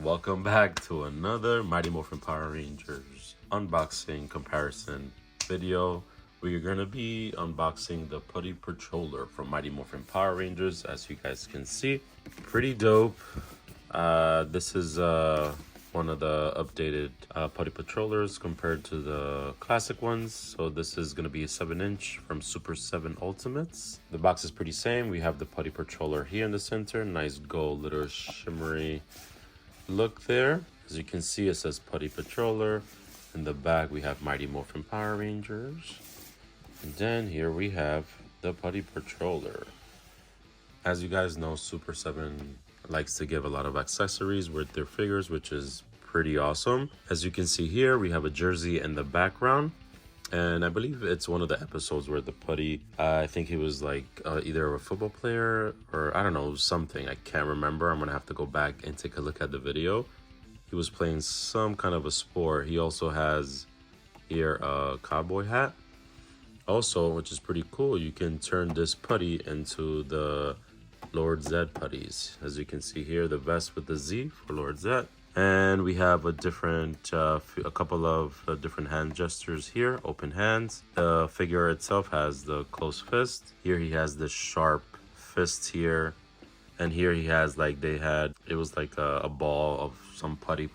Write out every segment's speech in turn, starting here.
Welcome back to another Mighty Morphin Power Rangers unboxing comparison video. We're going to be unboxing the Putty Patroller from Mighty Morphin Power Rangers. As you guys can see, pretty dope. This is one of the updated Putty Patrollers compared to the classic ones. So this is going to be a 7-inch from Super 7 Ultimates. The box is pretty same. We have the Putty Patroller here in the center. Nice gold little shimmery look there. As you can see, it says Putty Patroller. In the back we have Mighty Morphin Power Rangers. And then here we have the Putty Patroller. As you guys know, Super 7 likes to give a lot of accessories with their figures, which is pretty awesome. As you can see here, we have a jersey in the background, and I believe it's one of the episodes where the Putty, I think he was like either a football player or I don't know, something. I can't remember. I'm gonna have to go back and take a look at the video. He was playing some kind of a sport. He also has here a cowboy hat. Also, which is pretty cool, you can turn this Putty into the Lord Zed putties. As you can see here, the vest with the Z for Lord Zed. And we have a different, a couple of different hand gestures here, open hands. The figure itself has the closed fist. Here he has the sharp fist here. And here he has like, it was like a ball of some putty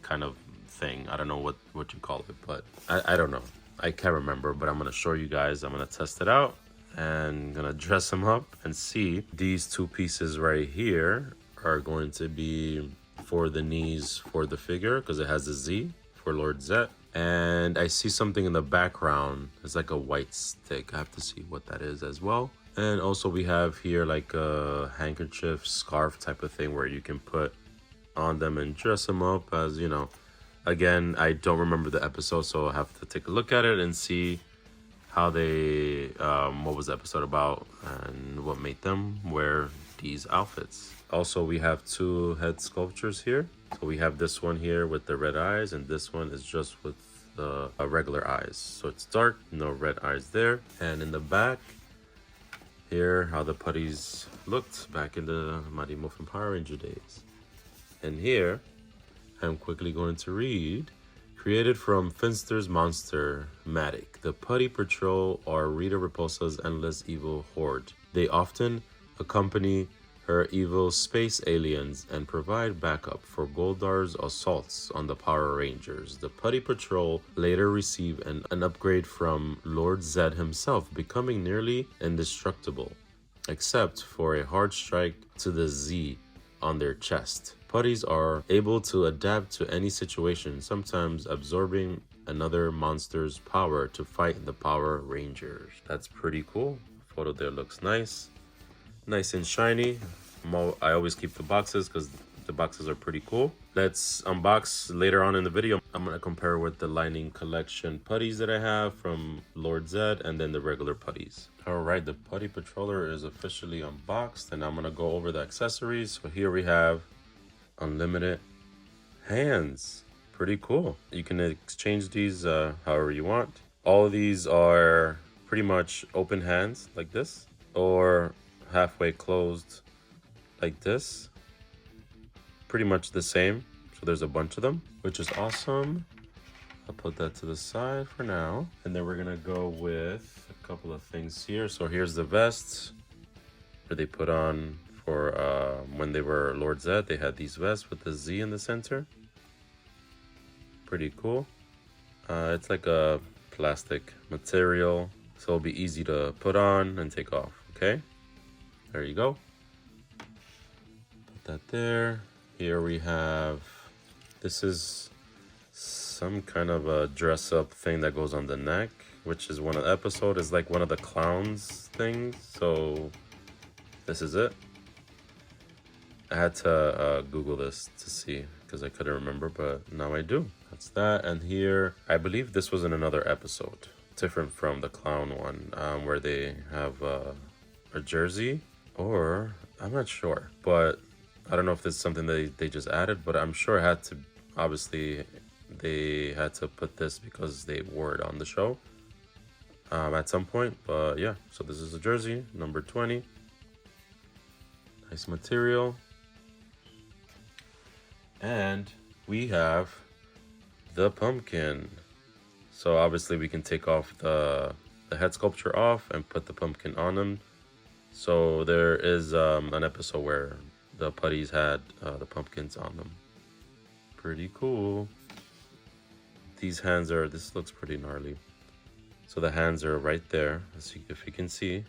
kind of thing. I don't know what you call it, but I don't know. I can't remember, but I'm gonna show you guys. I'm gonna test it out and gonna dress him up and see. These two pieces right here are going to be for the knees for the figure because it has a Z for Lord Zed. And I see something in the background. It's like a white stick. I have to see what that is as well. And also we have here like a handkerchief, scarf type of thing where you can put on them and dress them up as, you know. Again, I don't remember the episode, so I'll have to take a look at it and see how they, what was the episode about and what made them wear these outfits. Also, we have two head sculptures here. So we have this one here with the red eyes, and this one is just with the regular eyes. So it's dark, no red eyes there. And in the back, here, how the putties looked back in the Mighty Morphin Power Ranger days. And here, I'm quickly going to read. Created from Finster's monster, Matic, the Putty Patrol are Rita Repulsa's endless evil horde. They often accompany her evil space aliens and provide backup for Goldar's assaults on the Power Rangers. The Putty Patrol later receive an upgrade from Lord Zed himself, becoming nearly indestructible, except for a hard strike to the Z on their chest. Putties are able to adapt to any situation, sometimes absorbing another monster's power to fight the Power Rangers. That's pretty cool. Photo there looks nice. Nice and shiny. I always keep the boxes because the boxes are pretty cool. Let's unbox later on in the video. I'm going to compare with the Lightning Collection putties that I have from Lord Zed and then the regular putties. All right, the Putty Patroller is officially unboxed and I'm going to go over the accessories. So here we have unlimited hands. Pretty cool. You can exchange these however you want. All of these are pretty much open hands like this or halfway closed like this. Pretty much the same. So there's a bunch of them, which is awesome. I'll put that to the side for now. And then we're gonna go with a couple of things here. So here's the vests where they put on for when they were Lord Zed. They had these vests with the Z in the center. Pretty cool. It's like a plastic material, so it'll be easy to put on and take off. Okay, there you go. Put that there. Here we have, this is some kind of a dress up thing that goes on the neck, which is one of the episodes. It's like one of the clowns things. So this is it. I had to Google this to see because I couldn't remember, but now I do. That's that. And here, I believe this was in another episode, different from the clown one, where they have a jersey, or I'm not sure, but I don't know if this is something that they just added, but I'm sure it had to, obviously, they had to put this because they wore it on the show at some point. But yeah, so this is a jersey, number 20. Nice material. And we have the pumpkin. So obviously we can take off the head sculpture off and put the pumpkin on him. So there is an episode where the putties had the pumpkins on them. Pretty cool. These hands are, this looks pretty gnarly. So the hands are right there, if you can see.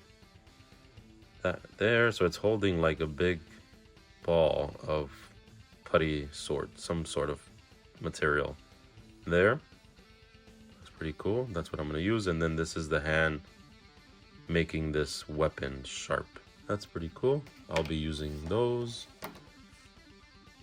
That there, so it's holding like a big ball of putty sword, some sort of material. There. Looks pretty cool. That's what I'm gonna use. And then this is the hand making this weapon sharp. That's pretty cool. I'll be using those.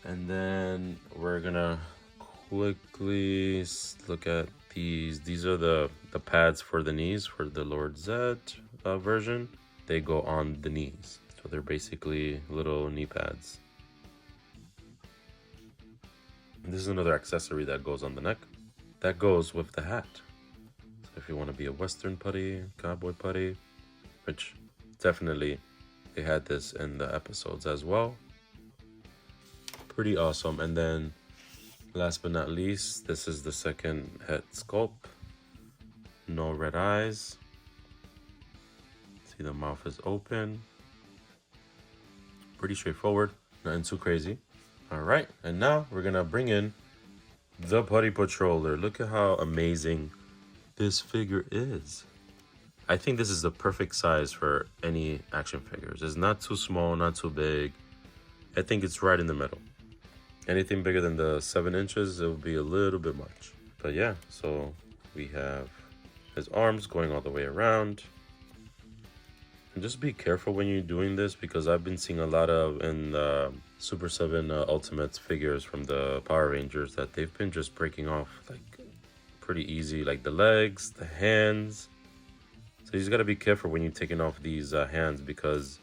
And then we're gonna quickly look at these. These are the pads for the knees for the Lord Zed version. They go on the knees. So they're basically little knee pads. And this is another accessory that goes on the neck. That goes with the hat. So if you want to be a Western putty, cowboy putty, which definitely they had this in the episodes as well. Pretty awesome. And then last but not least, this is the second head sculpt. No red eyes. See, the mouth is open. Pretty straightforward, nothing too crazy. All right, and now we're gonna bring in the Putty Patroller. Look at how amazing this figure is. I think this is the perfect size for any action figures. It's not too small, not too big. I think it's right in the middle. Anything bigger than the 7 inches, it will be a little bit much. But yeah, so we have his arms going all the way around. And just be careful when you're doing this, because I've been seeing a lot of in Super 7 Ultimates figures from the Power Rangers that they've been just breaking off like pretty easy, like the legs, the hands. So you just gotta be careful when you're taking off these hands, because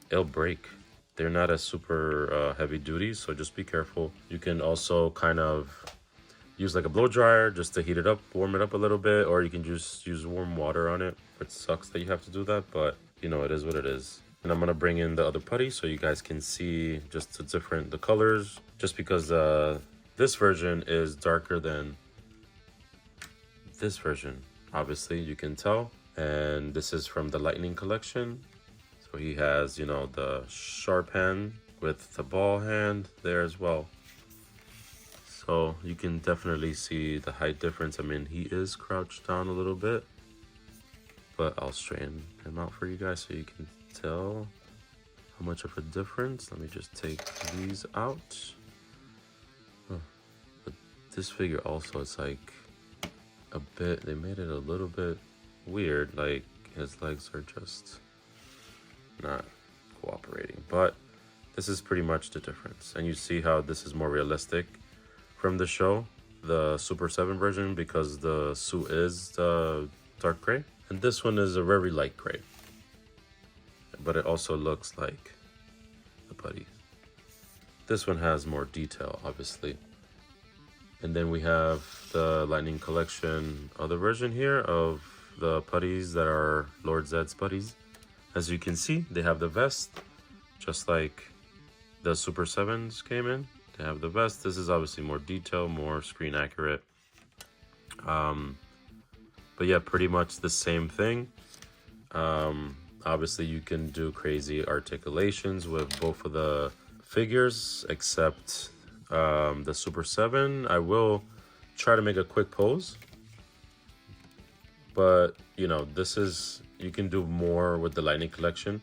it'll break. They're not as super heavy duty, so just be careful. You can also kind of use like a blow dryer just to heat it up, warm it up a little bit, or you can just use warm water on it. It sucks that you have to do that, but you know, it is what it is. And I'm gonna bring in the other putty so you guys can see just the colors, just because this version is darker than this version. Obviously, you can tell. And this is from the Lightning collection. So he has, you know, the sharp hand with the ball hand there as well. So you can definitely see the height difference. I mean, he is crouched down a little bit, but I'll straighten him out for you guys so you can tell how much of a difference. Let me just take these out. But this figure also, it's like a bit, they made it a little bit weird. Like his legs are just not cooperating, but this is pretty much the difference. And you see how this is more realistic from the show, the Super 7 version, because the suit is the dark gray, and this one is a very light gray, but it also looks like the putty. This one has more detail, obviously. And then we have the Lightning collection other version here of the putties that are Lord Zed's putties. As you can see, they have the vest, just like the Super 7s came in. They have the vest. This is obviously more detail, more screen accurate. But yeah, pretty much the same thing. Obviously, you can do crazy articulations with both of the figures, except the Super 7. I will try to make a quick pose. But, you know, this is, you can do more with the Lightning collection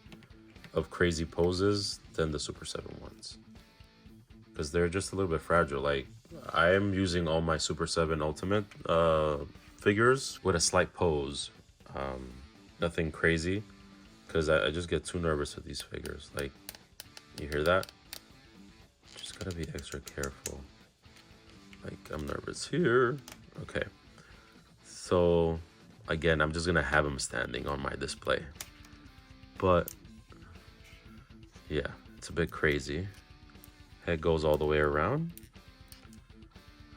of crazy poses than the Super 7 ones, because they're just a little bit fragile. Like, I am using all my Super 7 Ultimate figures with a slight pose. Nothing crazy, because I just get too nervous with these figures. Like, you hear that? Just gotta be extra careful. Like, I'm nervous here. Okay. So, again, I'm just gonna have him standing on my display. But, yeah, it's a bit crazy. Head goes all the way around.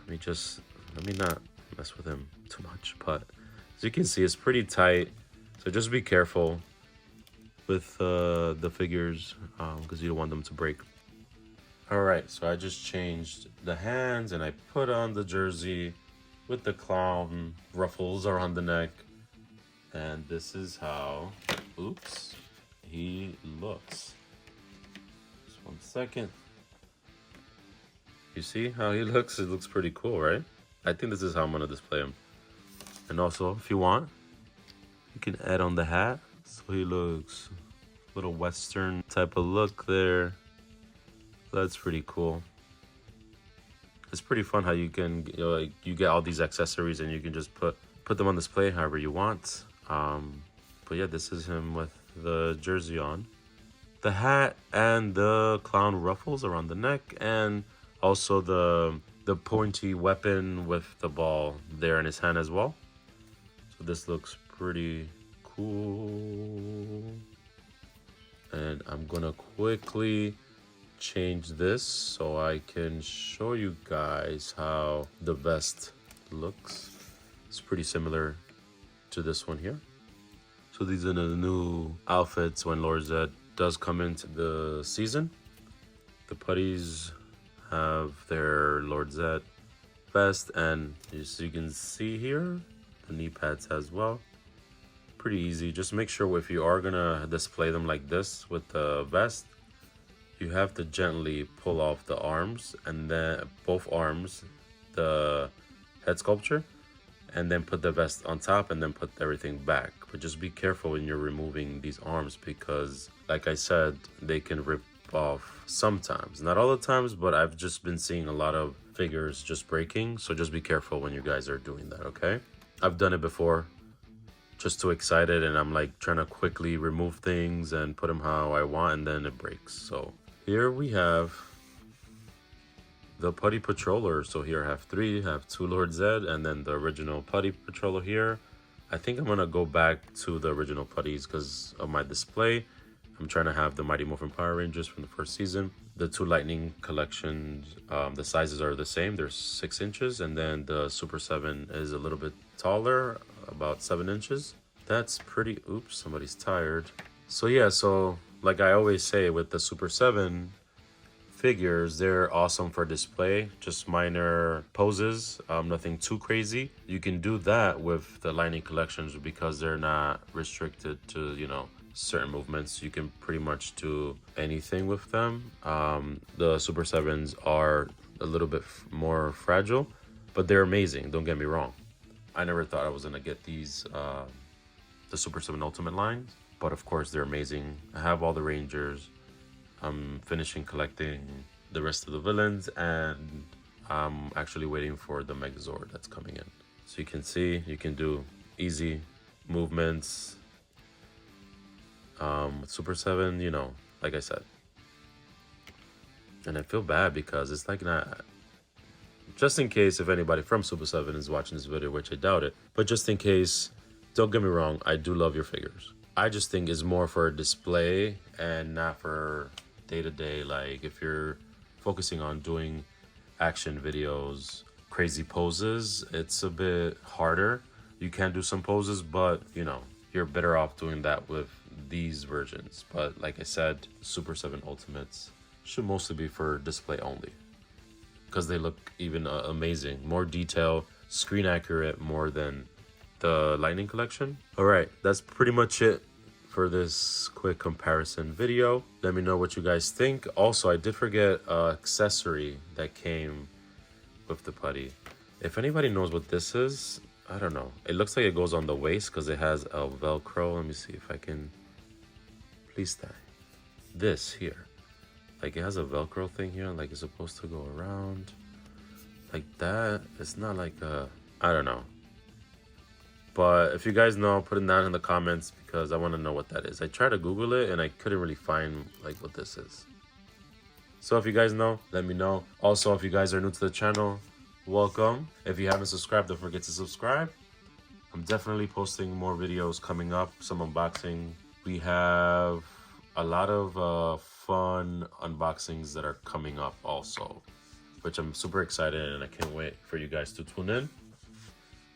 Let me not mess with him too much. But, as you can see, it's pretty tight. So just be careful with the figures, because you don't want them to break. All right, so I just changed the hands and I put on the jersey with the clown ruffles around the neck. And this is how, oops, he looks. Just 1 second. You see how he looks? It looks pretty cool, right? I think this is how I'm gonna display him. And also, if you want, you can add on the hat. So he looks a little Western type of look there. That's pretty cool. It's pretty fun how you can, like, you get all these accessories and you can just put them on display however you want. But yeah, this is him with the jersey on, the hat, and the clown ruffles around the neck, and also the pointy weapon with the ball there in his hand as well. So this looks pretty cool. And I'm gonna quickly change this so I can show you guys how the vest looks. It's pretty similar to this one here. So these are the new outfits when Lord Zed does come into the season. The putties have their Lord Zed vest, and as you can see here, the knee pads as well. Pretty easy. Just make sure if you are gonna display them like this with the vest, you have to gently pull off the arms, and then both arms, the head sculpture, and then put the vest on top and then put everything back. But just be careful when you're removing these arms because, like I said, they can rip off sometimes. Not all the times, but I've just been seeing a lot of figures just breaking. So just be careful when you guys are doing that, okay? I've done it before. Just too excited and I'm like trying to quickly remove things and put them how I want, and then it breaks. So here we have the Putty Patroller. So here I have 3, I have 2 Lord Zed, and then the original Putty Patroller here. I think I'm gonna go back to the original putties because of my display. I'm trying to have the Mighty Morphin Power Rangers from the first season. The 2 Lightning collections, the sizes are the same. They're 6 inches, and then the Super 7 is a little bit taller, about 7 inches. That's pretty, oops, somebody's tired. So yeah, so like I always say with the Super 7 figures, they're awesome for display, just minor poses, nothing too crazy. You can do that with the Lightning collections because they're not restricted to, you know, certain movements. You can pretty much do anything with them. The Super 7s are a little bit more fragile, but they're amazing, don't get me wrong. I never thought I was gonna get these, the Super 7 Ultimate lines, but of course they're amazing. I have all the Rangers. I'm finishing collecting the rest of the villains, and I'm actually waiting for the Megazord that's coming in. So you can see, you can do easy movements. With Super 7, you know, like I said. And I feel bad because it's like not... Just in case if anybody from Super 7 is watching this video, which I doubt it, but just in case, don't get me wrong, I do love your figures. I just think it's more for display and not for day-to-day. Like if you're focusing on doing action videos, crazy poses, it's a bit harder. You can do some poses, but you know, you're better off doing that with these versions. But like I said, Super 7 Ultimates should mostly be for display only because they look even amazing, more detail, screen accurate more than the Lightning collection. All right, that's pretty much it for this quick comparison video. Let me know what you guys think. Also, I did forget an accessory that came with the putty. If anybody knows what this is, I don't know. It looks like it goes on the waist because it has a Velcro. Let me see if I can please stay. This here, like it has a Velcro thing here, like it's supposed to go around like that. It's not like a, I don't know. But if you guys know, put it down in the comments because I want to know what that is. I tried to Google it and I couldn't really find like what this is. So if you guys know, let me know. Also, if you guys are new to the channel, welcome. If you haven't subscribed, don't forget to subscribe. I'm definitely posting more videos coming up, some unboxing. We have a lot of fun unboxings that are coming up also, which I'm super excited and I can't wait for you guys to tune in.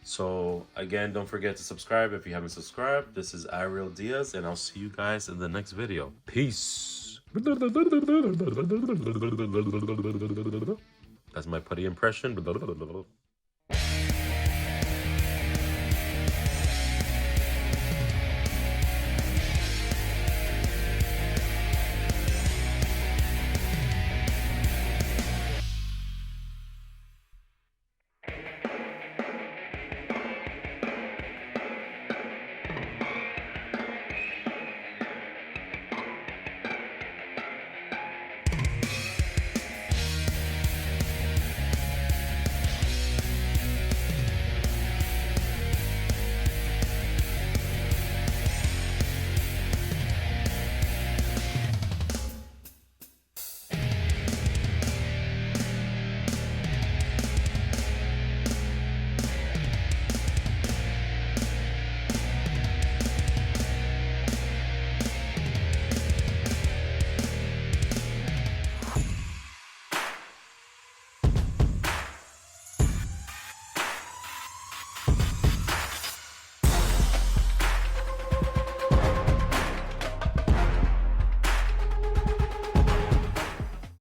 So again, don't forget to subscribe if you haven't subscribed. This is Ariel Diaz, and I'll see you guys in the next video. Peace. That's my putty impression.